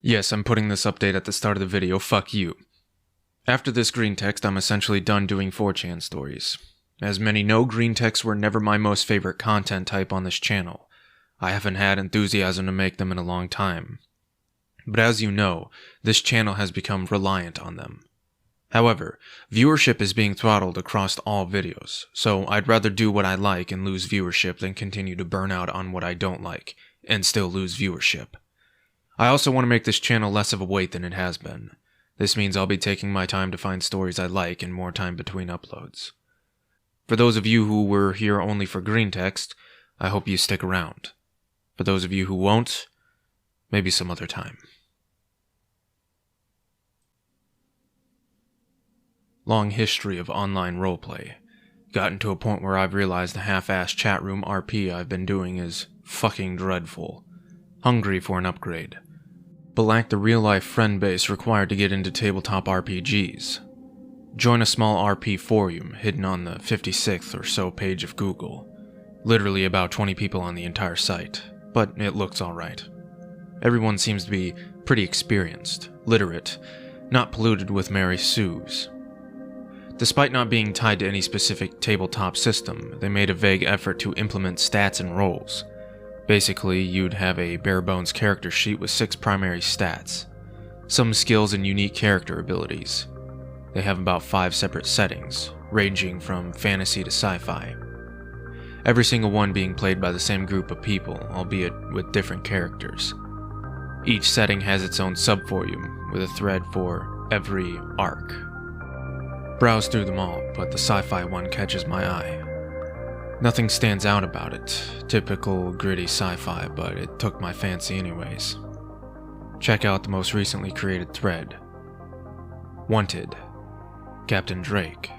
Yes, I'm putting this update at the start of the video, fuck you. After this green text, I'm essentially done doing 4chan stories. As many know, green texts were never my most favorite content type on this channel. I haven't had enthusiasm to make them in a long time. But as you know, this channel has become reliant on them. However, viewership is being throttled across all videos, so I'd rather do what I like and lose viewership than continue to burn out on what I don't like, and still lose viewership. I also want to make this channel less of a weight than it has been. This means I'll be taking my time to find stories I like and more time between uploads. For those of you who were here only for green text, I hope you stick around. For those of you who won't, maybe some other time. Long history of online roleplay. Gotten to a point where I've realized the half-assed chat room RP I've been doing is fucking dreadful. Hungry for an upgrade, but lack the real-life friend base required to get into tabletop RPGs. Join a small RP forum hidden on the 56th or so page of Google. Literally about 20 people on the entire site, but it looks alright. Everyone seems to be pretty experienced, literate, not polluted with Mary Sue's. Despite not being tied to any specific tabletop system, they made a vague effort to implement stats and roles. Basically, you'd have a bare-bones character sheet with 6 primary stats, some skills and unique character abilities. They have about 5 separate settings, ranging from fantasy to sci-fi. Every single one being played by the same group of people, albeit with different characters. Each setting has its own subforum, with a thread for every arc. Browse through them all, but the sci-fi one catches my eye. Nothing stands out about it, typical gritty sci-fi, but it took my fancy anyways. Check out the most recently created thread. Wanted, Captain Drake.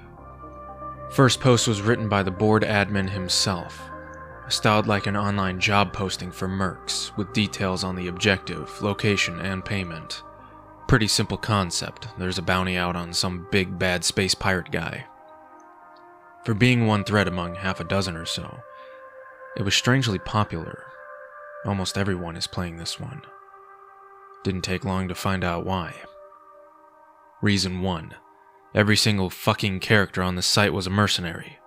First post was written by the board admin himself, styled like an online job posting for mercs, with details on the objective, location, and payment. Pretty simple concept. There's a bounty out on some big bad space pirate guy. For being one thread among half a dozen or so, it was strangely popular. Almost everyone is playing this one. Didn't take long to find out why. Reason 1. Every single fucking character on the site was a mercenary.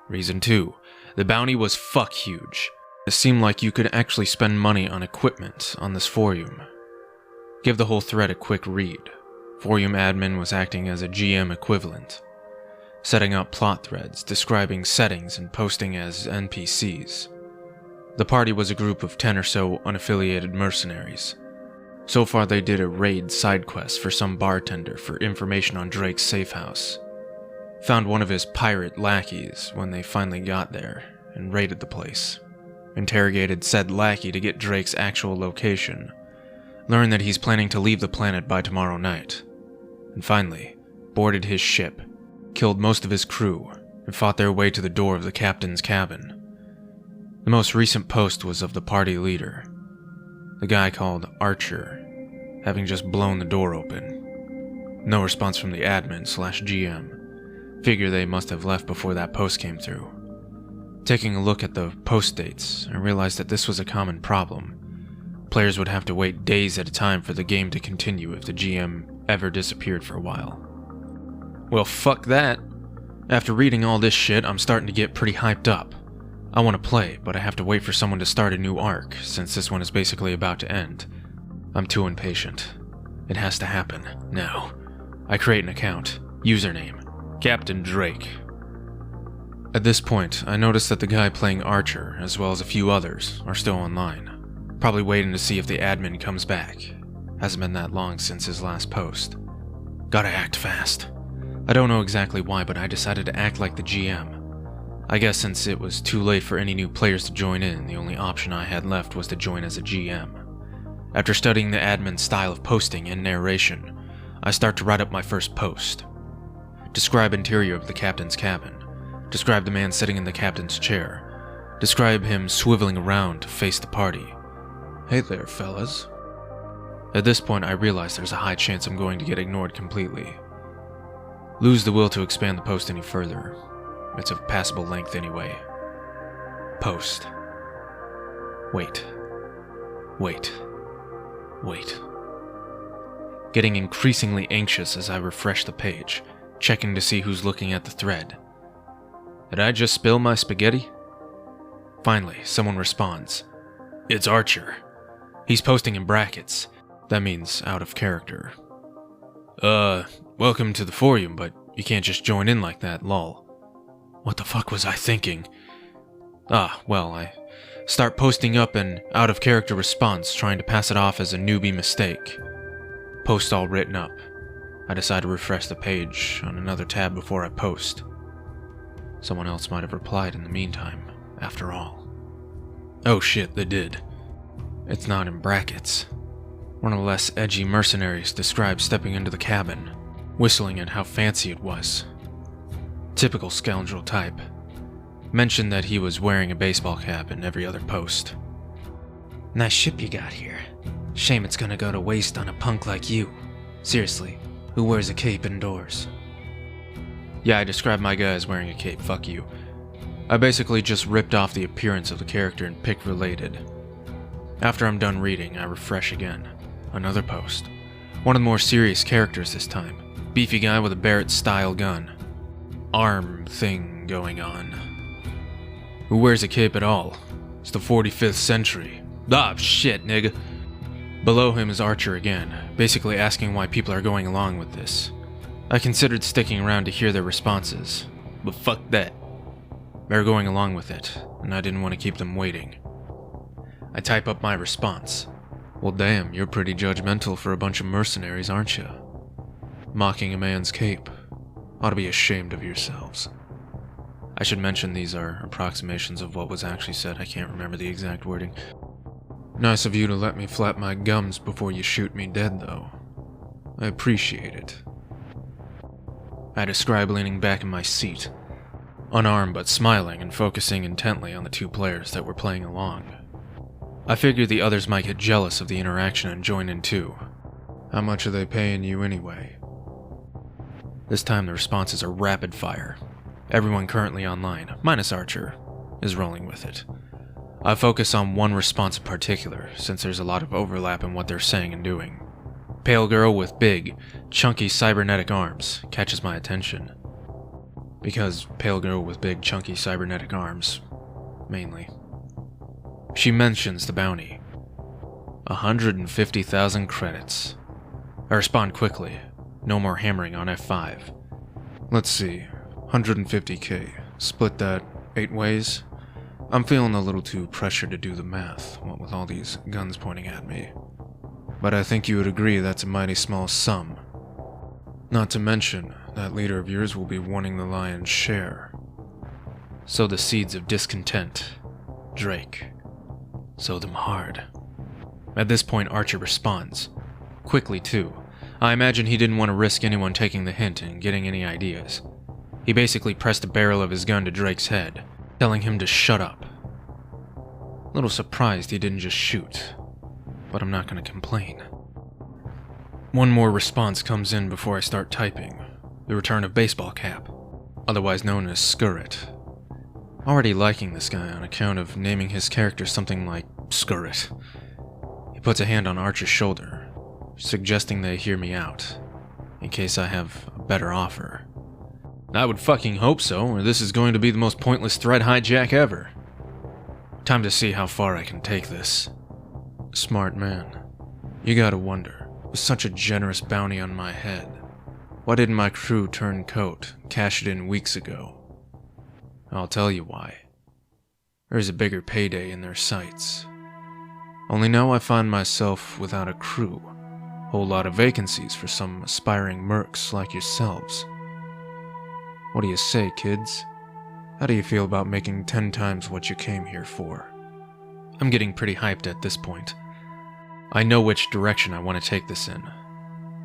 Reason 2. The bounty was fuck huge. It seemed like you could actually spend money on equipment on this forum. Give the whole thread a quick read. Forum admin was acting as a GM equivalent, setting up plot threads, describing settings, and posting as NPCs. The party was a group of 10 or so unaffiliated mercenaries. So far they did a raid side quest for some bartender for information on Drake's safe house. Found one of his pirate lackeys when they finally got there, and raided the place. Interrogated said lackey to get Drake's actual location. Learned that he's planning to leave the planet by tomorrow night. And finally, boarded his ship, killed most of his crew, and fought their way to the door of the captain's cabin. The most recent post was of the party leader, the guy called Archer, having just blown the door open. No response from the admin/GM. Figure they must have left before that post came through. Taking a look at the post dates, I realized that this was a common problem. Players would have to wait days at a time for the game to continue if the GM ever disappeared for a while. Well, fuck that. After reading all this shit, I'm starting to get pretty hyped up. I want to play, but I have to wait for someone to start a new arc, since this one is basically about to end. I'm too impatient. It has to happen, now. I create an account. Username, Captain Drake. At this point, I notice that the guy playing Archer, as well as a few others, are still online. Probably waiting to see if the admin comes back. Hasn't been that long since his last post. Gotta act fast. I don't know exactly why, but I decided to act like the GM. I guess since it was too late for any new players to join in, the only option I had left was to join as a GM. After studying the admin's style of posting and narration, I start to write up my first post. Describe interior of the captain's cabin. Describe the man sitting in the captain's chair. Describe him swiveling around to face the party. Hey there, fellas. At this point, I realize there's a high chance I'm going to get ignored completely. Lose the will to expand the post any further. It's of passable length anyway. Post. Wait. Wait. Wait. getting increasingly anxious as I refresh the page, checking to see who's looking at the thread. Did I just spill my spaghetti? Finally, someone responds. It's Archer. He's posting in brackets. That means out of character. Welcome to the forum, but you can't just join in like that, lol. What the fuck was I thinking? Well, I start posting up an out-of-character response, trying to pass it off as a newbie mistake. Post all written up. I decide to refresh the page on another tab before I post. Someone else might have replied in the meantime, after all. Oh shit, they did. It's not in brackets. One of the less edgy mercenaries described stepping into the cabin, whistling at how fancy it was. Typical scoundrel type. Mentioned that he was wearing a baseball cap in every other post. Nice ship you got here. Shame it's gonna go to waste on a punk like you. Seriously, who wears a cape indoors? Yeah, I described my guy as wearing a cape, fuck you. I basically just ripped off the appearance of the character and picked related. After I'm done reading, I refresh again. Another post. One of the more serious characters this time. Beefy guy with a Barrett-style gun. Arm thing going on. Who wears a cape at all? It's the 45th century. Ah, shit, nigga. Below him is Archer again, basically asking why people are going along with this. I considered sticking around to hear their responses, but fuck that. They're going along with it, and I didn't want to keep them waiting. I type up my response. Well damn, you're pretty judgmental for a bunch of mercenaries, aren't you? Mocking a man's cape. Ought to be ashamed of yourselves. I should mention these are approximations of what was actually said. I can't remember the exact wording. Nice of you to let me flap my gums before you shoot me dead, though. I appreciate it. I describe leaning back in my seat, unarmed but smiling and focusing intently on the two players that were playing along. I figured the others might get jealous of the interaction and join in too. How much are they paying you anyway? This time the responses are rapid fire. Everyone currently online, minus Archer, is rolling with it. I focus on one response in particular, since there's a lot of overlap in what they're saying and doing. Pale girl with big, chunky cybernetic arms catches my attention. Because pale girl with big, chunky cybernetic arms, mainly. She mentions the bounty. 150,000 credits. I respond quickly, no more hammering on F5. Let's see, 150k, split that 8 ways? I'm feeling a little too pressured to do the math, what with all these guns pointing at me. But I think you would agree that's a mighty small sum. Not to mention, that leader of yours will be wanting the lion's share. Sow the seeds of discontent. Drake. Sow them hard. At this point, Archer responds. Quickly, too. I imagine he didn't want to risk anyone taking the hint and getting any ideas. He basically pressed the barrel of his gun to Drake's head, telling him to shut up. A little surprised he didn't just shoot, but I'm not going to complain. One more response comes in before I start typing. The return of Baseball Cap, otherwise known as Scurrit. Already liking this guy on account of naming his character something like Scurrit. He puts a hand on Archer's shoulder, suggesting they hear me out, in case I have a better offer. I would fucking hope so, or this is going to be the most pointless thread hijack ever. Time to see how far I can take this. Smart man. You gotta wonder, with such a generous bounty on my head, why didn't my crew turn coat, cash it in weeks ago? I'll tell you why. There's a bigger payday in their sights. Only now I find myself without a crew. Whole lot of vacancies for some aspiring mercs like yourselves. What do you say, kids? How do you feel about making 10 times what you came here for? I'm getting pretty hyped at this point. I know which direction I want to take this in.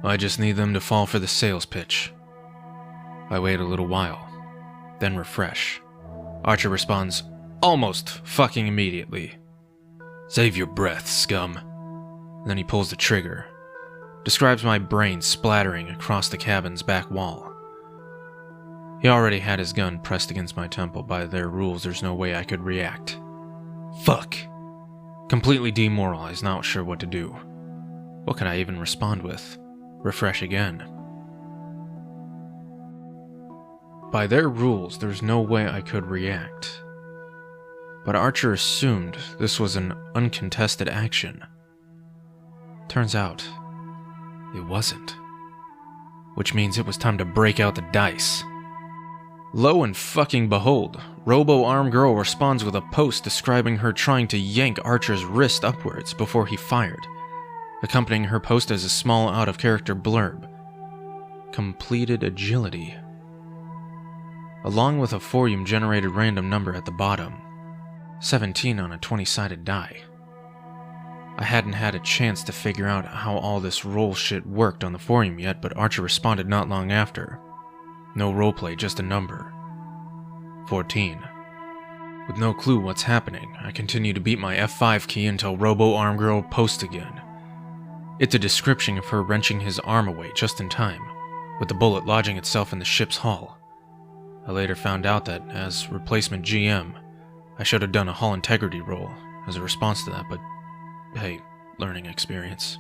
I just need them to fall for the sales pitch. I wait a little while, then refresh. Archer responds almost fucking immediately. Save your breath, scum. Then he pulls the trigger. Describes my brain splattering across the cabin's back wall. He already had his gun pressed against my temple. By their rules, there's no way I could react. Fuck. Completely demoralized, not sure what to do. What could I even respond with? refresh again. By their rules, there's no way I could react. But Archer assumed this was an uncontested action. Turns out, it wasn't. Which means it was time to break out the dice. Lo and fucking behold, Robo-Arm Girl responds with a post describing her trying to yank Archer's wrist upwards before he fired. Accompanying her post is a small out-of-character blurb. Completed agility. Along with a Fourium-generated random number at the bottom. 17 on a 20-sided die. I hadn't had a chance to figure out how all this roll shit worked on the forum yet, but Archer responded not long after. No roleplay, just a number. 14. With no clue what's happening, I continue to beat my F5 key until Robo-Arm Girl posts again. It's a description of her wrenching his arm away just in time, with the bullet lodging itself in the ship's hull. I later found out that, as replacement GM, I should have done a hull integrity roll as a response to that, but hey, learning experience.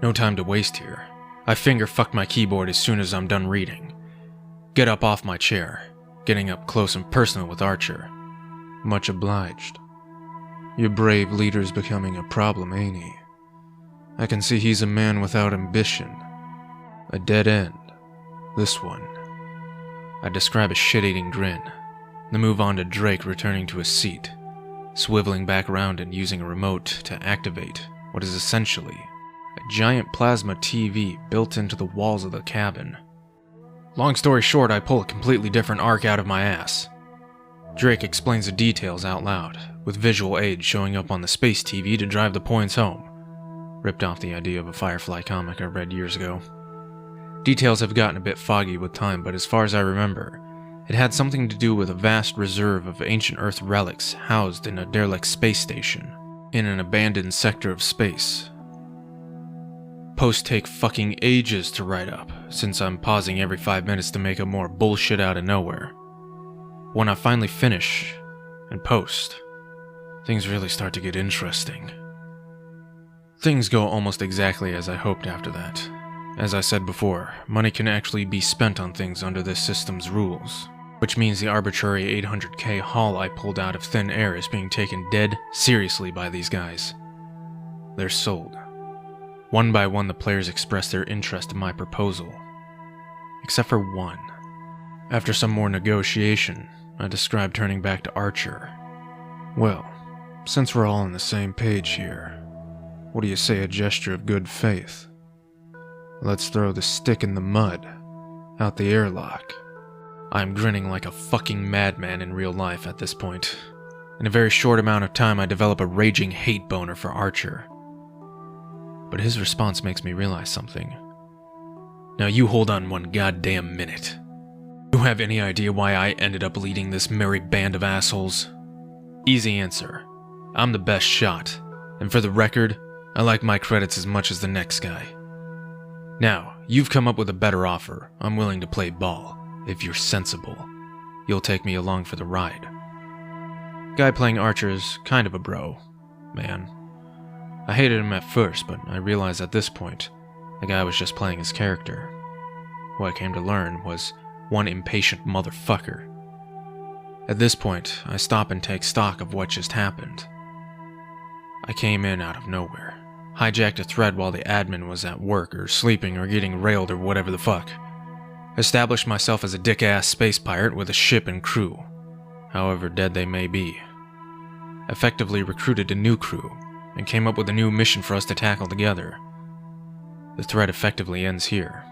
No time to waste here. I finger-fuck my keyboard as soon as I'm done reading. Get up off my chair, getting up close and personal with Archer. Much obliged. Your brave leader's becoming a problem, ain't he? I can see he's a man without ambition. A dead end. This one. I describe a shit-eating grin. Then move on to Drake returning to his seat, swiveling back around and using a remote to activate what is essentially a giant plasma TV built into the walls of the cabin. Long story short, I pull a completely different arc out of my ass. Drake explains the details out loud, with visual aids showing up on the space TV to drive the points home. Ripped off the idea of a Firefly comic I read years ago. Details have gotten a bit foggy with time, but as far as I remember, it had something to do with a vast reserve of ancient Earth relics housed in a derelict space station, in an abandoned sector of space. Posts take fucking ages to write up, since I'm pausing every 5 minutes to make up more bullshit out of nowhere. When I finally finish and post, things really start to get interesting. Things go almost exactly as I hoped after that. As I said before, money can actually be spent on things under this system's rules, which means the arbitrary 800k haul I pulled out of thin air is being taken dead seriously by these guys. They're sold. One by one, the players express their interest in my proposal. Except for one. After some more negotiation, I described turning back to Archer. Well, since we're all on the same page here, what do you say a gesture of good faith? Let's throw the stick in the mud, out the airlock. I'm grinning like a fucking madman in real life at this point. In a very short amount of time, I develop a raging hate boner for Archer. But his response makes me realize something. Now you hold on one goddamn minute. You have any idea why I ended up leading this merry band of assholes? Easy answer. I'm the best shot, and for the record, I like my credits as much as the next guy. Now, you've come up with a better offer. I'm willing to play ball. If you're sensible, you'll take me along for the ride. Guy playing Archer is kind of a bro, man. I hated him at first, but I realized at this point, the guy was just playing his character. Who I came to learn was one impatient motherfucker. At this point, I stop and take stock of what just happened. I came in out of nowhere, hijacked a thread while the admin was at work or sleeping or getting railed or whatever the fuck. Established myself as a dick-ass space pirate with a ship and crew, however dead they may be. Effectively recruited a new crew, and came up with a new mission for us to tackle together. The thread effectively ends here.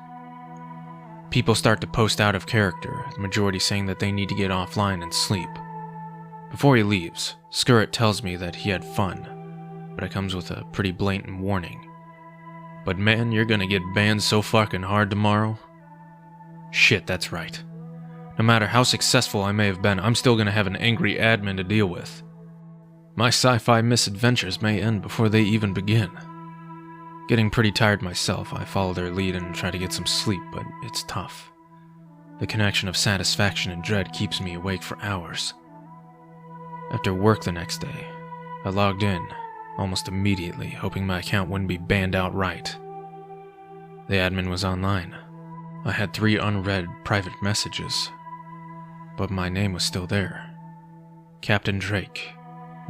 People start to post out of character, the majority saying that they need to get offline and sleep. Before he leaves, Skurrit tells me that he had fun, but it comes with a pretty blatant warning. But man, you're gonna get banned so fucking hard tomorrow. Shit, that's right. No matter how successful I may have been, I'm still gonna have an angry admin to deal with. My sci-fi misadventures may end before they even begin. Getting pretty tired myself, I follow their lead and try to get some sleep, but it's tough. The connection of satisfaction and dread keeps me awake for hours. After work the next day, I logged in, almost immediately, hoping my account wouldn't be banned outright. The admin was online. I had 3 unread private messages, but my name was still there. Captain Drake,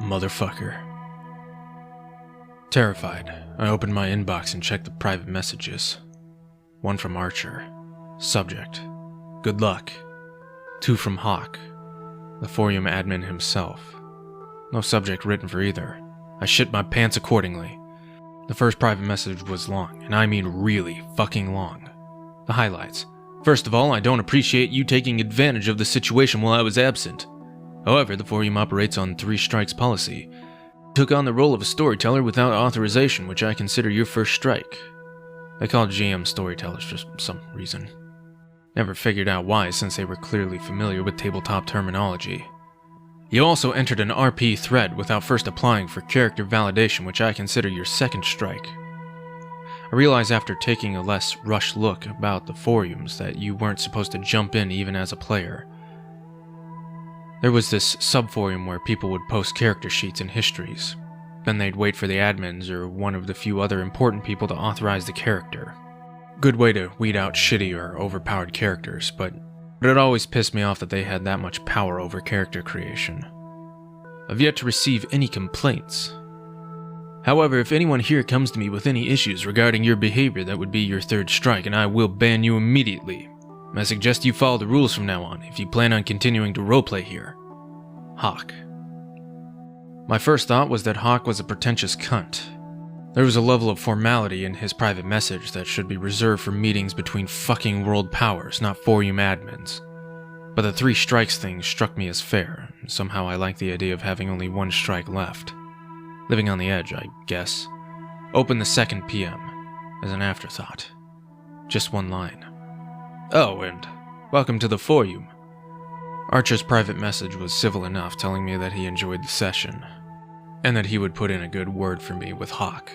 motherfucker. Terrified, I opened my inbox and checked the private messages. 1 from Archer. Subject: good luck. 2 from Hawk, the forum admin himself. No subject written for either. I shit my pants accordingly. The first private message was long, and I mean really fucking long. The highlights: first of all, I don't appreciate you taking advantage of the situation while I was absent. However, the forum operates on 3 strikes policy. You took on the role of a storyteller without authorization, which I consider your first strike. They called GM storytellers for some reason. Never figured out why, since they were clearly familiar with tabletop terminology. You also entered an RP thread without first applying for character validation, which I consider your second strike. I realized after taking a less rushed look about the forums that you weren't supposed to jump in even as a player. There was this sub-forum where people would post character sheets and histories. Then they'd wait for the admins or one of the few other important people to authorize the character. Good way to weed out shitty or overpowered characters, but it always pissed me off that they had that much power over character creation. I've yet to receive any complaints. However, if anyone here comes to me with any issues regarding your behavior, that would be your third strike, and I will ban you immediately. I suggest you follow the rules from now on, if you plan on continuing to roleplay here. Hawk. My first thought was that Hawk was a pretentious cunt. There was a level of formality in his private message that should be reserved for meetings between fucking world powers, not forum admins. But the 3 strikes thing struck me as fair, and somehow I liked the idea of having only 1 strike left. Living on the edge, I guess. Open the 2nd PM, as an afterthought. Just 1 line. Oh, and welcome to the forum. Archer's private message was civil enough, telling me that he enjoyed the session, and that he would put in a good word for me with Hawk.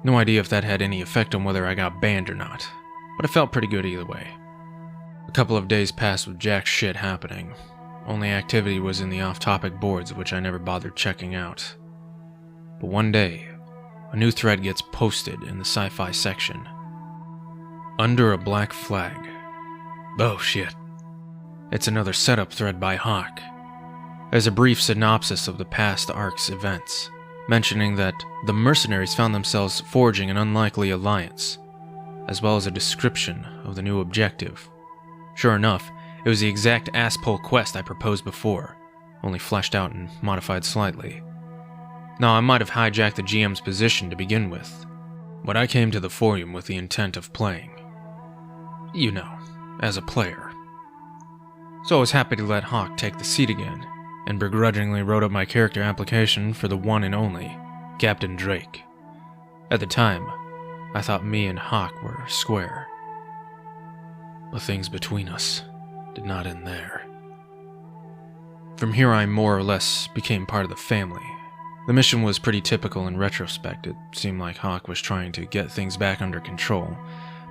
No idea if that had any effect on whether I got banned or not, but it felt pretty good either way. A couple of days passed with jack shit happening. Only activity was in the off-topic boards, which I never bothered checking out. But one day, a new thread gets posted in the sci-fi section. Under a black flag. Oh shit. It's another setup thread by Hawk. There's a brief synopsis of the past arc's events, mentioning that the mercenaries found themselves forging an unlikely alliance, as well as a description of the new objective. Sure enough, it was the exact asshole quest I proposed before, only fleshed out and modified slightly. Now, I might have hijacked the GM's position to begin with, but I came to the forum with the intent of playing. You know, as a player. So I was happy to let Hawk take the seat again, and begrudgingly wrote up my character application for the one and only Captain Drake. At the time, I thought me and Hawk were square. But things between us did not end there. From here I more or less became part of the family. The mission was pretty typical in retrospect. It seemed like Hawk was trying to get things back under control.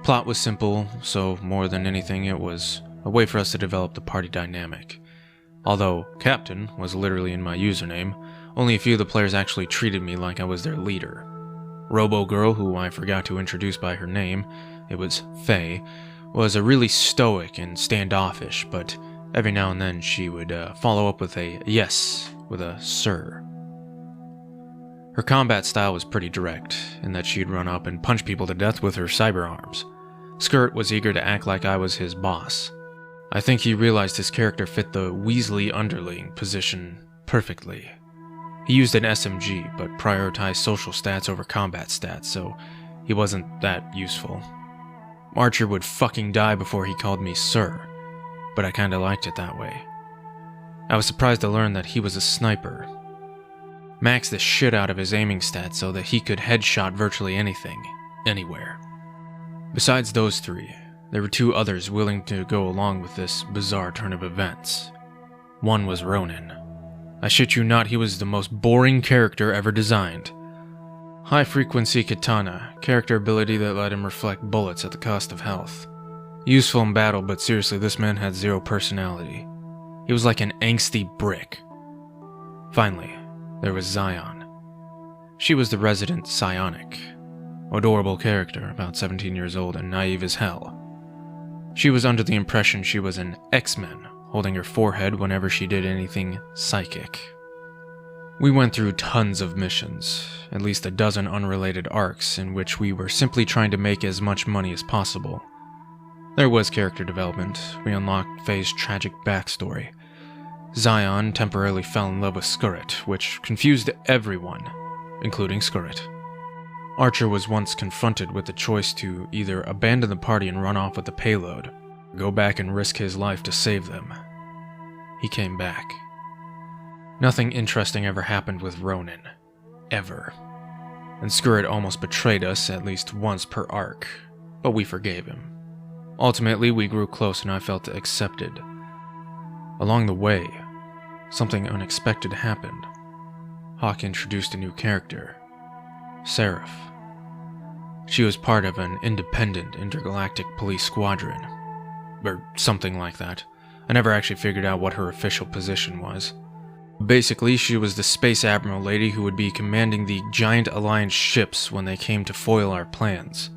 Plot was simple, so more than anything it was a way for us to develop the party dynamic. Although Captain was literally in my username, only a few of the players actually treated me like I was their leader. Robo Girl, who I forgot to introduce by her name, it was Faye, was a really stoic and standoffish, but every now and then she would follow up with a yes with a sir. Her combat style was pretty direct, in that she'd run up and punch people to death with her cyber arms. Skirt was eager to act like I was his boss. I think he realized his character fit the Weasley underling position perfectly. He used an SMG, but prioritized social stats over combat stats, so he wasn't that useful. Archer would fucking die before he called me sir, but I kinda liked it that way. I was surprised to learn that he was a sniper. Maxed the shit out of his aiming stats so that he could headshot virtually anything, anywhere. Besides those 3, there were 2 others willing to go along with this bizarre turn of events. One was Ronin. I shit you not, he was the most boring character ever designed. High-frequency katana, character ability that let him reflect bullets at the cost of health. Useful in battle, but seriously, this man had 0 personality. He was like an angsty brick. Finally, there was Zion. She was the resident psionic. Adorable character, about 17 years old and naive as hell. She was under the impression she was an X-Men, holding her forehead whenever she did anything psychic. We went through tons of missions, at least a dozen unrelated arcs in which we were simply trying to make as much money as possible. There was character development. We unlocked Faye's tragic backstory. Zion temporarily fell in love with Skurrit, which confused everyone, including Skurrit. Archer was once confronted with the choice to either abandon the party and run off with the payload, or go back and risk his life to save them. He came back. Nothing interesting ever happened with Ronan. Ever. And Skurrit almost betrayed us at least once per arc, but we forgave him. Ultimately, we grew close and I felt accepted. Along the way, something unexpected happened. Hawk introduced a new character, Seraph. She was part of an independent intergalactic police squadron, or something like that. I never actually figured out what her official position was. Basically, she was the space admiral lady who would be commanding the giant alliance ships when they came to foil our plans.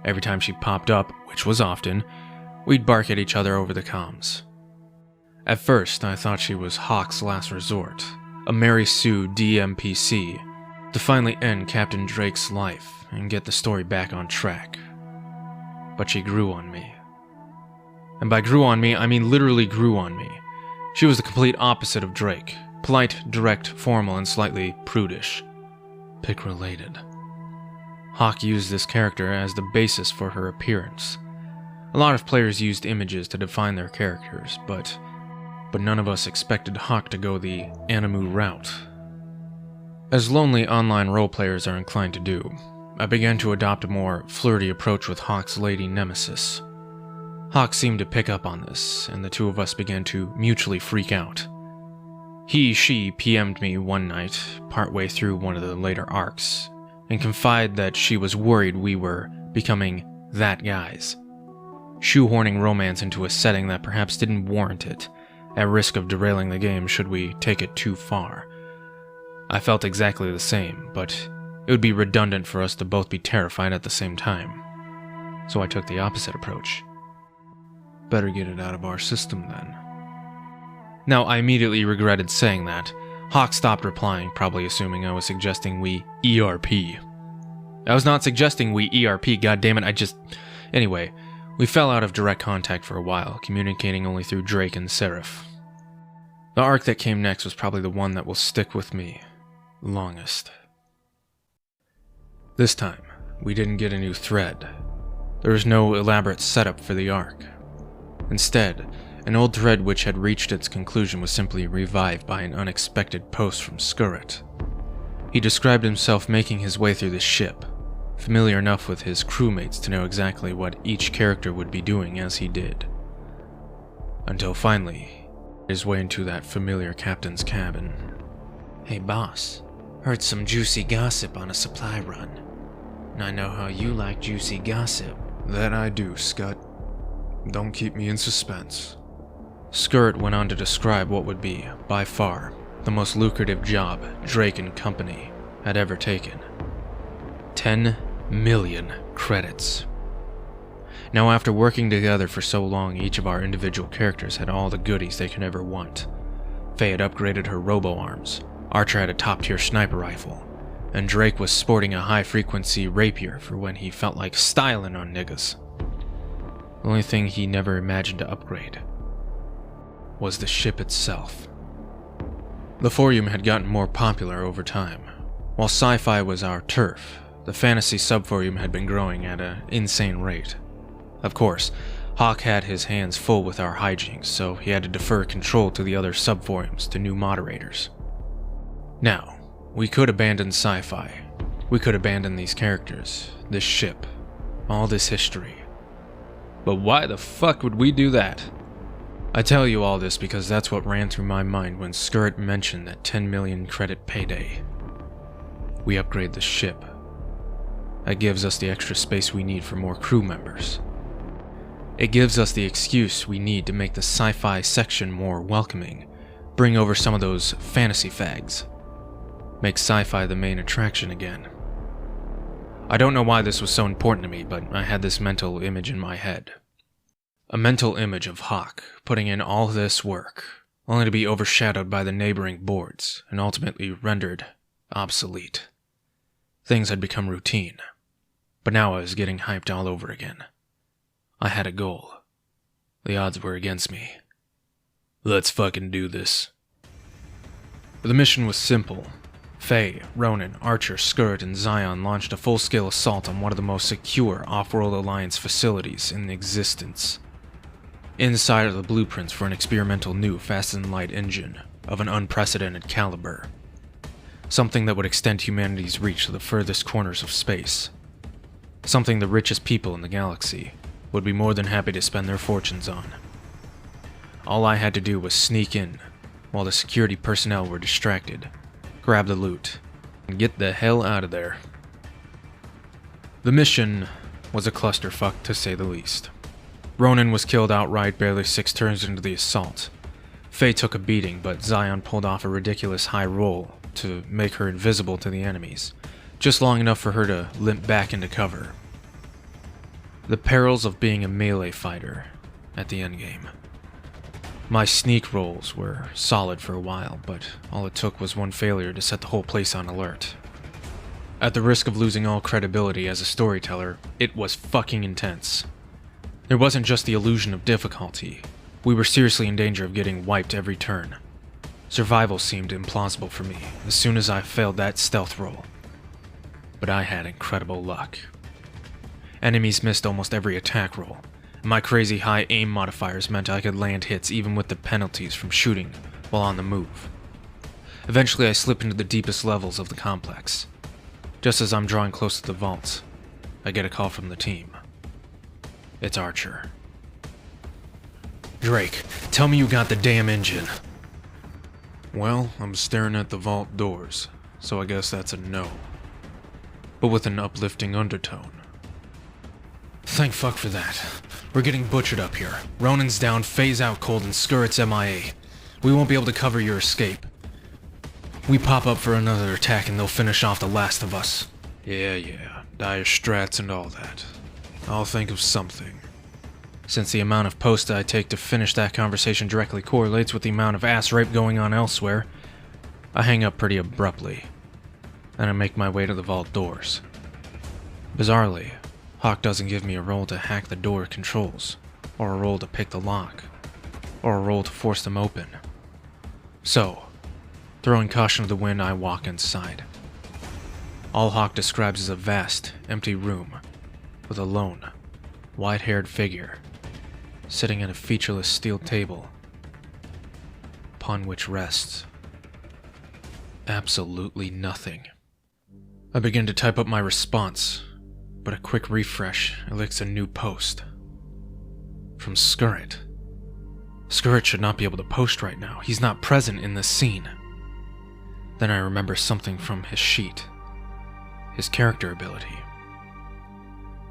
Every time she popped up, which was often, we'd bark at each other over the comms. At first, I thought she was Hawk's last resort, a Mary Sue DMPC, to finally end Captain Drake's life and get the story back on track. But she grew on me. And by grew on me, I mean literally grew on me. She was the complete opposite of Drake. Polite, direct, formal, and slightly prudish. Pick-related. Hawk used this character as the basis for her appearance. A lot of players used images to define their characters, but none of us expected Hawk to go the Animu route. As lonely online roleplayers are inclined to do, I began to adopt a more flirty approach with Hawk's lady nemesis. Hawk seemed to pick up on this, and the two of us began to mutually freak out. She PM'd me one night, partway through one of the later arcs, and confided that she was worried we were becoming that guys, shoehorning romance into a setting that perhaps didn't warrant it, at risk of derailing the game should we take it too far. I felt exactly the same, but it would be redundant for us to both be terrified at the same time. So I took the opposite approach. Better get it out of our system then. Now, I immediately regretted saying that. Hawk stopped replying, probably assuming I was suggesting we ERP. I was not suggesting we ERP, goddammit, Anyway, we fell out of direct contact for a while, communicating only through Drake and Seraph. The arc that came next was probably the one that will stick with me longest. This time, we didn't get a new thread. There was no elaborate setup for the arc. Instead, an old thread which had reached its conclusion was simply revived by an unexpected post from Skurrit. He described himself making his way through the ship, familiar enough with his crewmates to know exactly what each character would be doing as he did. Until finally, his way into that familiar captain's cabin. "Hey boss, heard some juicy gossip on a supply run. And I know how you like juicy gossip." "That I do, Scut. Don't keep me in suspense." Skurrit went on to describe what would be, by far, the most lucrative job Drake and company had ever taken. 10 million credits. Now, after working together for so long, each of our individual characters had all the goodies they could ever want. Faye had upgraded her robo-arms, Archer had a top-tier sniper rifle, and Drake was sporting a high-frequency rapier for when he felt like styling on niggas. The only thing he never imagined to upgrade was the ship itself. The Forum had gotten more popular over time. While sci-fi was our turf, the fantasy sub-forum had been growing at an insane rate. Of course, Hawk had his hands full with our hijinks, so he had to defer control to the other sub-forums, to new moderators. Now, we could abandon sci-fi. We could abandon these characters, this ship, all this history. But why the fuck would we do that? I tell you all this because that's what ran through my mind when Skurrit mentioned that 10 million credit payday. We upgrade the ship. That gives us the extra space we need for more crew members. It gives us the excuse we need to make the sci-fi section more welcoming, bring over some of those fantasy fags, make sci-fi the main attraction again. I don't know why this was so important to me, but I had this mental image in my head. A mental image of Hawk putting in all this work, only to be overshadowed by the neighboring boards and ultimately rendered obsolete. Things had become routine, but now I was getting hyped all over again. I had a goal. The odds were against me. Let's fucking do this. The mission was simple. Faye, Ronan, Archer, Skirt, and Zion launched a full-scale assault on one of the most secure Off-World Alliance facilities in existence. Inside are the blueprints for an experimental new fast-and-light engine of an unprecedented caliber. Something that would extend humanity's reach to the furthest corners of space. Something the richest people in the galaxy would be more than happy to spend their fortunes on. All I had to do was sneak in while the security personnel were distracted, grab the loot, and get the hell out of there. The mission was a clusterfuck, to say the least. Ronan was killed outright barely 6 turns into the assault. Faye took a beating, but Zion pulled off a ridiculous high roll to make her invisible to the enemies, just long enough for her to limp back into cover. The perils of being a melee fighter at the endgame. My sneak rolls were solid for a while, but all it took was one failure to set the whole place on alert. At the risk of losing all credibility as a storyteller, it was fucking intense. There wasn't just the illusion of difficulty. We were seriously in danger of getting wiped every turn. Survival seemed implausible for me as soon as I failed that stealth roll. But I had incredible luck. Enemies missed almost every attack roll. My crazy high aim modifiers meant I could land hits even with the penalties from shooting while on the move. Eventually I slip into the deepest levels of the complex. Just as I'm drawing close to the vault, I get a call from the team. It's Archer. Drake, tell me you got the damn engine. Well, I'm staring at the vault doors, so I guess that's a no. But with an uplifting undertone. Thank fuck for that. We're getting butchered up here. Ronan's down, Faye's out cold, and Skirt's MIA. We won't be able to cover your escape. We pop up for another attack and they'll finish off the last of us. Yeah, dire strats and all that. I'll think of something. Since the amount of posts I take to finish that conversation directly correlates with the amount of ass rape going on elsewhere, I hang up pretty abruptly, and I make my way to the vault doors. Bizarrely, Hawk doesn't give me a roll to hack the door controls, or a roll to pick the lock, or a roll to force them open. So, throwing caution to the wind, I walk inside. All Hawk describes is a vast, empty room, with a lone, white-haired figure, sitting at a featureless steel table, upon which rests absolutely nothing. I begin to type up my response, but a quick refresh elicits a new post. From Skirt. Skirt should not be able to post right now. He's not present in this scene. Then I remember something from his sheet. His character ability.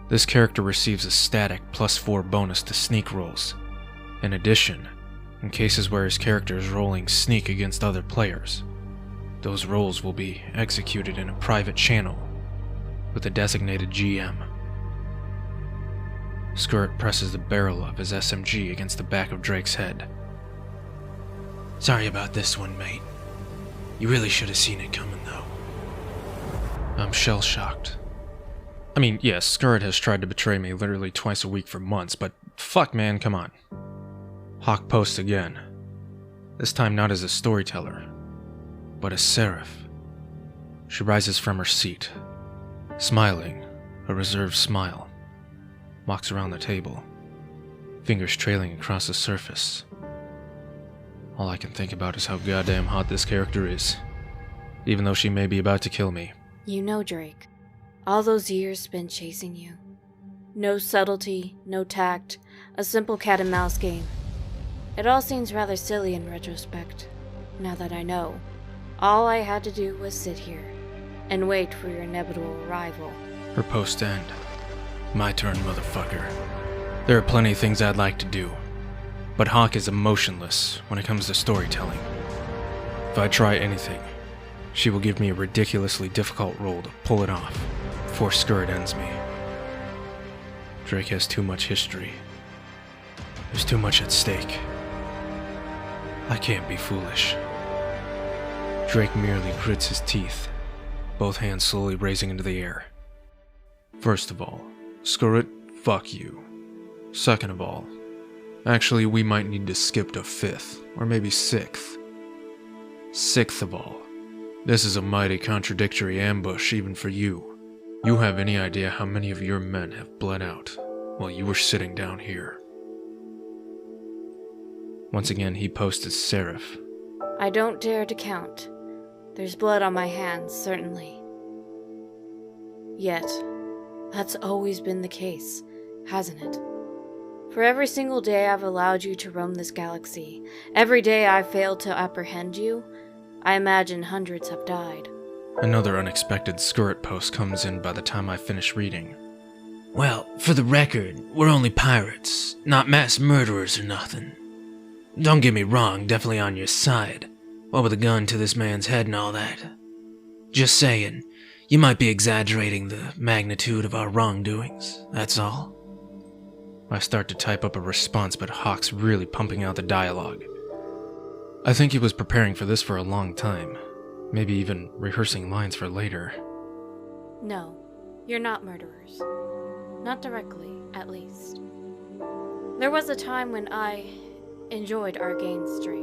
This character receives a static +4 bonus to sneak rolls. In addition, in cases where his character is rolling sneak against other players, those rolls will be executed in a private channel with a designated GM. Skirt presses the barrel of his SMG against the back of Drake's head. Sorry about this one, mate. You really should have seen it coming, though. I'm shell-shocked. I mean, yes, Skirt has tried to betray me literally twice a week for months, but fuck, man, come on. Hawk posts again. This time not as a storyteller, but a seraph. She rises from her seat, smiling, a reserved smile, walks around the table, fingers trailing across the surface. All I can think about is how goddamn hot this character is, even though she may be about to kill me. You know, Drake, all those years spent chasing you. No subtlety, no tact, a simple cat-and-mouse game. It all seems rather silly in retrospect. Now that I know, all I had to do was sit here and wait for your inevitable arrival. Her post end. My turn, motherfucker. There are plenty of things I'd like to do, but Hawk is emotionless when it comes to storytelling. If I try anything, she will give me a ridiculously difficult role to pull it off, before Skirt ends me. Drake has too much history. There's too much at stake. I can't be foolish. Drake merely grits his teeth, both hands slowly raising into the air. First of all, Skirt, fuck you. Second of all, actually we might need to skip to fifth, or maybe sixth. Sixth of all, this is a mighty contradictory ambush even for you. You have any idea how many of your men have bled out while you were sitting down here? Once again, he posted Seraph. I don't dare to count. There's blood on my hands, certainly. Yet, that's always been the case, hasn't it? For every single day I've allowed you to roam this galaxy, every day I've failed to apprehend you, I imagine hundreds have died. Another unexpected Skirt post comes in by the time I finish reading. Well, for the record, we're only pirates, not mass murderers or nothing. Don't get me wrong, definitely on your side. What with a gun to this man's head and all that. Just saying, you might be exaggerating the magnitude of our wrongdoings, that's all. I start to type up a response, but Hawk's really pumping out the dialogue. I think he was preparing for this for a long time, maybe even rehearsing lines for later. No, you're not murderers. Not directly, at least. There was a time when I enjoyed our gains, Drake.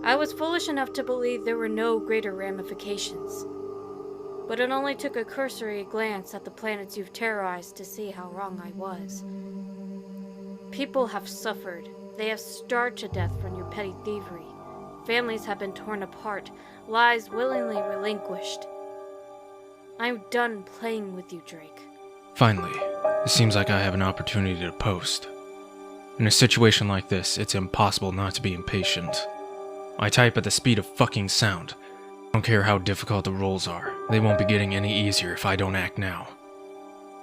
I was foolish enough to believe there were no greater ramifications. But it only took a cursory glance at the planets you've terrorized to see how wrong I was. People have suffered. They have starved to death from your petty thievery. Families have been torn apart, lives willingly relinquished. I'm done playing with you, Drake. Finally, it seems like I have an opportunity to post. In a situation like this, it's impossible not to be impatient. I type at the speed of fucking sound. I don't care how difficult the roles are. They won't be getting any easier if I don't act now.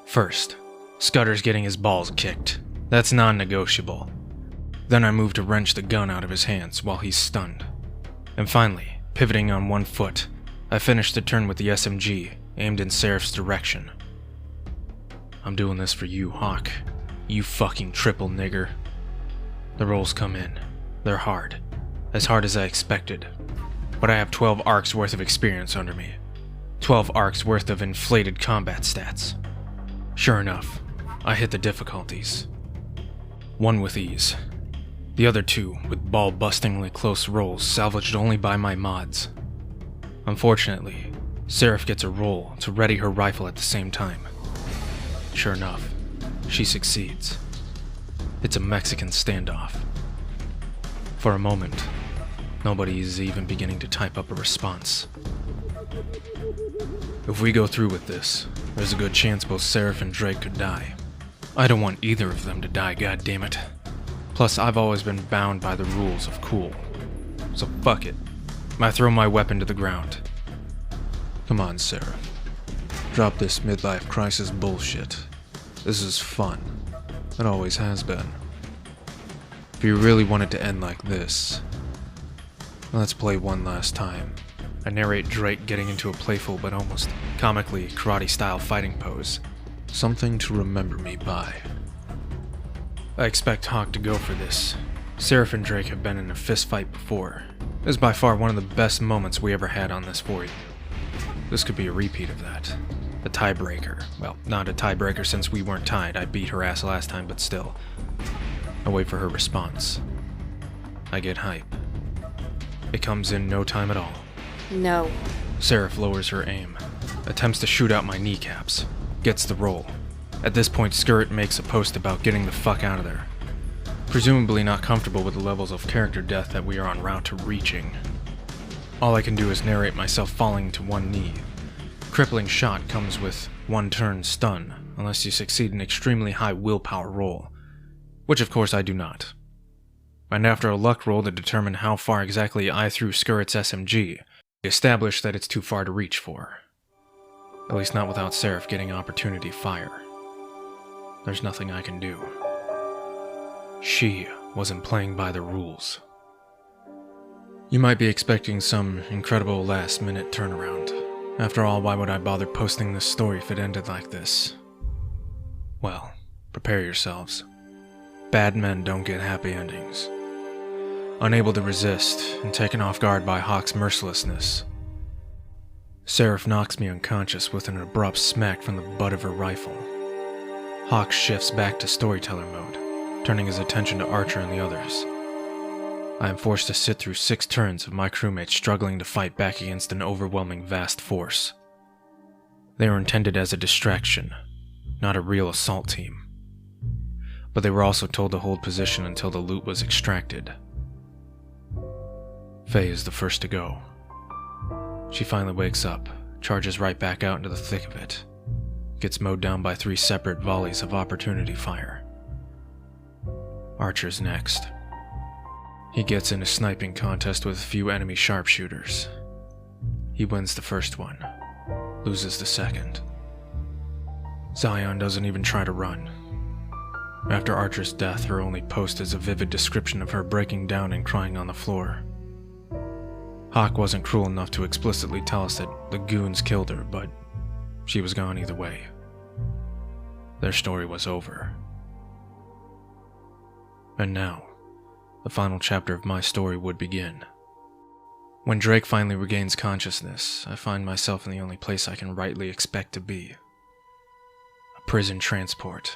First, Scudder's getting his balls kicked. That's non-negotiable. Then I move to wrench the gun out of his hands while he's stunned. And finally, pivoting on one foot, I finish the turn with the SMG, aimed in Seraph's direction. I'm doing this for you, Hawk. You fucking triple nigger. The rolls come in. They're hard. As hard as I expected. But I have 12 arcs worth of experience under me. 12 arcs worth of inflated combat stats. Sure enough, I hit the difficulties. One with ease. The other two with ball-bustingly close rolls salvaged only by my mods. Unfortunately, Seraph gets a roll to ready her rifle at the same time. Sure enough, she succeeds. It's a Mexican standoff. For a moment, nobody is even beginning to type up a response. If we go through with this, there's a good chance both Seraph and Drake could die. I don't want either of them to die, goddammit. Plus, I've always been bound by the rules of cool. So fuck it. I throw my weapon to the ground. Come on, Seraph. Drop this midlife crisis bullshit. This is fun. It always has been. If you really want it to end like this, let's play one last time. I narrate Drake getting into a playful but almost comically karate-style fighting pose. Something to remember me by. I expect Hawk to go for this. Seraph and Drake have been in a fist fight before. It is by far one of the best moments we ever had on this void. This could be a repeat of that. The tiebreaker. Well, not a tiebreaker since we weren't tied. I beat her ass last time, but still. I wait for her response. I get hype. It comes in no time at all. No. Seraph lowers her aim, attempts to shoot out my kneecaps, gets the roll. At this point, Skirt makes a post about getting the fuck out of there. Presumably not comfortable with the levels of character death that we are en route to reaching. All I can do is narrate myself falling to one knee. Crippling shot comes with one turn stun, unless you succeed an extremely high willpower roll, which of course I do not. And after a luck roll to determine how far exactly I threw Skirt's SMG, we established that it's too far to reach for. At least not without Seraph getting opportunity fire. There's nothing I can do. She wasn't playing by the rules. You might be expecting some incredible last-minute turnaround, After all, why would I bother posting this story if it ended like this? Well, prepare yourselves. Bad men don't get happy endings. Unable to resist, and taken off guard by Hawk's mercilessness, Seraph knocks me unconscious with an abrupt smack from the butt of her rifle. Hawk shifts back to storyteller mode, turning his attention to Archer and the others. I am forced to sit through 6 turns of my crewmates struggling to fight back against an overwhelming vast force. They were intended as a distraction, not a real assault team. But they were also told to hold position until the loot was extracted. Faye is the first to go. She finally wakes up, charges right back out into the thick of it, gets mowed down by 3 separate volleys of opportunity fire. Archer's next. He gets in a sniping contest with a few enemy sharpshooters. He wins the first one, loses the second. Zion doesn't even try to run. After Archer's death, her only post is a vivid description of her breaking down and crying on the floor. Hawk wasn't cruel enough to explicitly tell us that the goons killed her, but she was gone either way. Their story was over. And now, the final chapter of my story would begin. When Drake finally regains consciousness, I find myself in the only place I can rightly expect to be. A prison transport.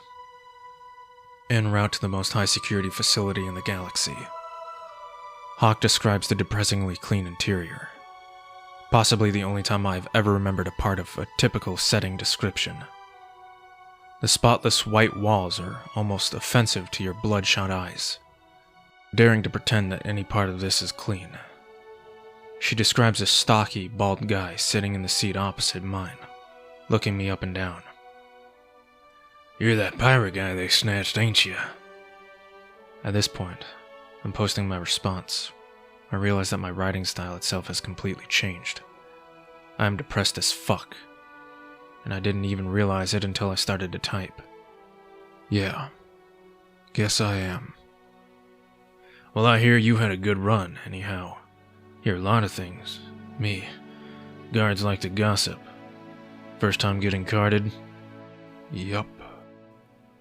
En route to the most high-security facility in the galaxy. Hawk describes the depressingly clean interior. Possibly the only time I've ever remembered a part of a typical setting description. The spotless white walls are almost offensive to your bloodshot eyes, daring to pretend that any part of this is clean. She describes a stocky, bald guy sitting in the seat opposite mine, looking me up and down. "You're that pirate guy they snatched, ain't you?" At this point, I'm posting my response. I realize that my writing style itself has completely changed. I am depressed as fuck, and I didn't even realize it until I started to type. Yeah, guess I am. Well, I hear you had a good run, anyhow. Hear a lot of things. Me. Guards like to gossip. First time getting carded? Yup.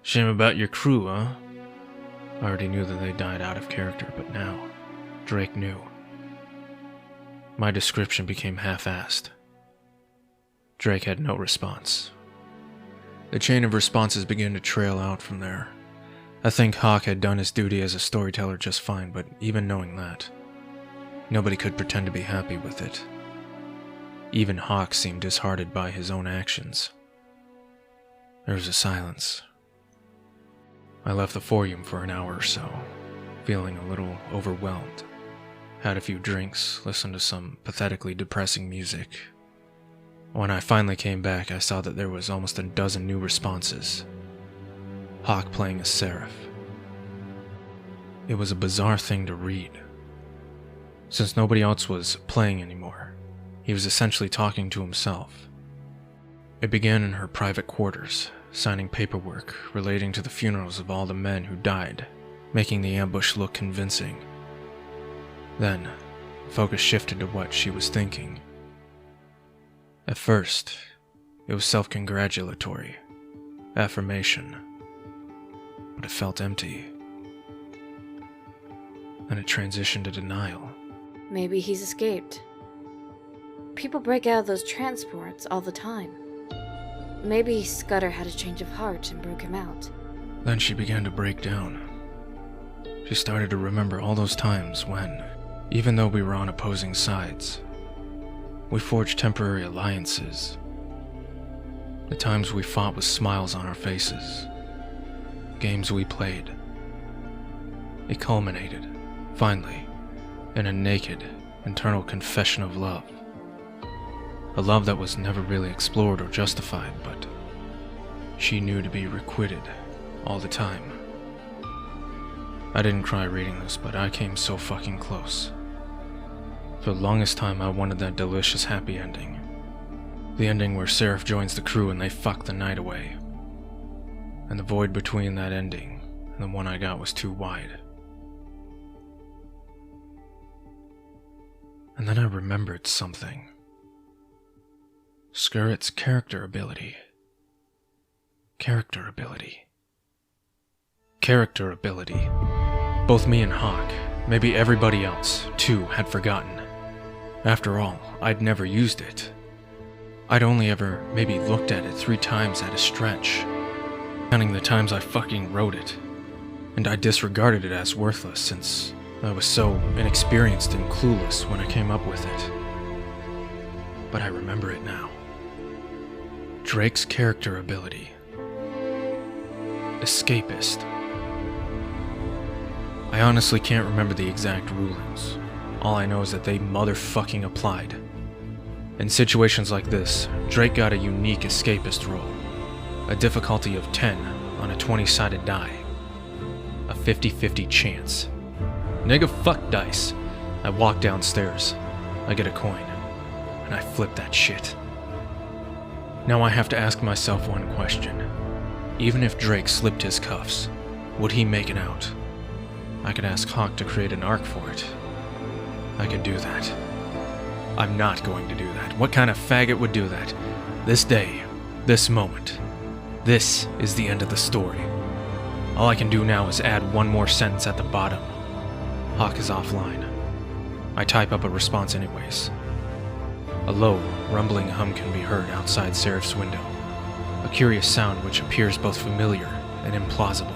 Shame about your crew, huh? I already knew that they died out of character, but now, Drake knew. My description became half-assed. Drake had no response. The chain of responses began to trail out from there. I think Hawk had done his duty as a storyteller just fine, but even knowing that, nobody could pretend to be happy with it. Even Hawk seemed disheartened by his own actions. There was a silence. I left the forum for an hour or so, feeling a little overwhelmed. Had a few drinks, listened to some pathetically depressing music. When I finally came back, I saw that there was almost a dozen new responses. Hawk playing as Seraph. It was a bizarre thing to read. Since nobody else was playing anymore, he was essentially talking to himself. It began in her private quarters, signing paperwork relating to the funerals of all the men who died, making the ambush look convincing. Then, focus shifted to what she was thinking. At first, it was self-congratulatory, affirmation, but it felt empty. Then it transitioned to denial. Maybe he's escaped. People break out of those transports all the time. Maybe Scudder had a change of heart and broke him out. Then she began to break down. She started to remember all those times when, even though we were on opposing sides, we forged temporary alliances. The times we fought with smiles on our faces. Games we played. It culminated, finally, in a naked, internal confession of love. A love that was never really explored or justified, but she knew to be requited all the time. I didn't cry reading this, but I came so fucking close. For the longest time, I wanted that delicious happy ending. The ending where Seraph joins the crew and they fuck the night away. And the void between that ending and the one I got was too wide. And then I remembered something. Oscar, it's character ability. Character ability. Character ability. Both me and Hawk, maybe everybody else, too, had forgotten. After all, I'd never used it. I'd only ever maybe looked at it 3 times at a stretch, counting the times I fucking wrote it. And I disregarded it as worthless since I was so inexperienced and clueless when I came up with it. But I remember it now. Drake's character ability. Escapist. I honestly can't remember the exact rulings. All I know is that they motherfucking applied. In situations like this, Drake got a unique escapist roll. A difficulty of 10 on a 20-sided die. A 50-50 chance. Nigga, fuck dice. I walk downstairs. I get a coin. And I flip that shit. Now I have to ask myself one question. Even if Drake slipped his cuffs, would he make it out? I could ask Hawk to create an arc for it. I could do that. I'm not going to do that. What kind of faggot would do that? This day, this moment. This is the end of the story. All I can do now is add one more sentence at the bottom. Hawk is offline. I type up a response anyways. A low, rumbling hum can be heard outside Seraph's window. A curious sound which appears both familiar and implausible.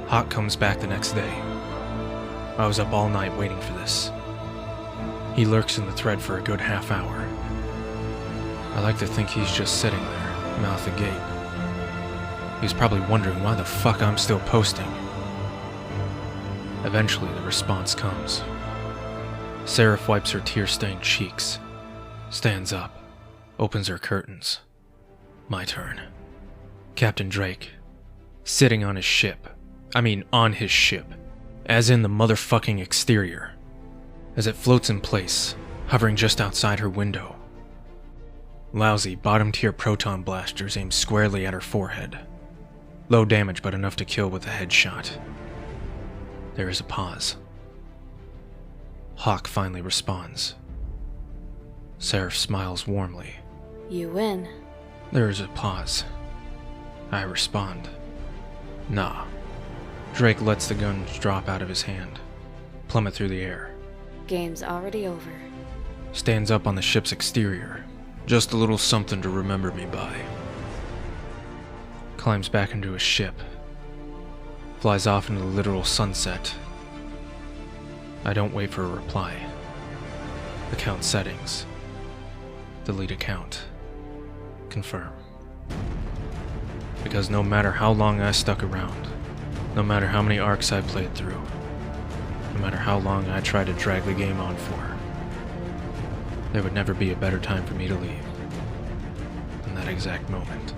Hawk comes back the next day. I was up all night waiting for this. He lurks in the thread for a good half hour. I like to think he's just sitting there, mouth agape. He's probably wondering why the fuck I'm still posting. Eventually the response comes. Seraph wipes her tear-stained cheeks, stands up, opens her curtains. My turn. Captain Drake, sitting on his ship. On his ship. As in the motherfucking exterior. As it floats in place, hovering just outside her window. Lousy, bottom-tier proton blasters aimed squarely at her forehead. Low damage, but enough to kill with a headshot. There is a pause. Hawk finally responds. Seraph smiles warmly. You win. There is a pause. I respond. Nah. Drake lets the gun drop out of his hand, plummet through the air. Game's already over. Stands up on the ship's exterior. Just a little something to remember me by. Climbs back into his ship. Flies off into the literal sunset. I don't wait for a reply. Account settings. Delete account. Confirm. Because no matter how long I stuck around, no matter how many arcs I played through, no matter how long I tried to drag the game on for, there would never be a better time for me to leave than that exact moment.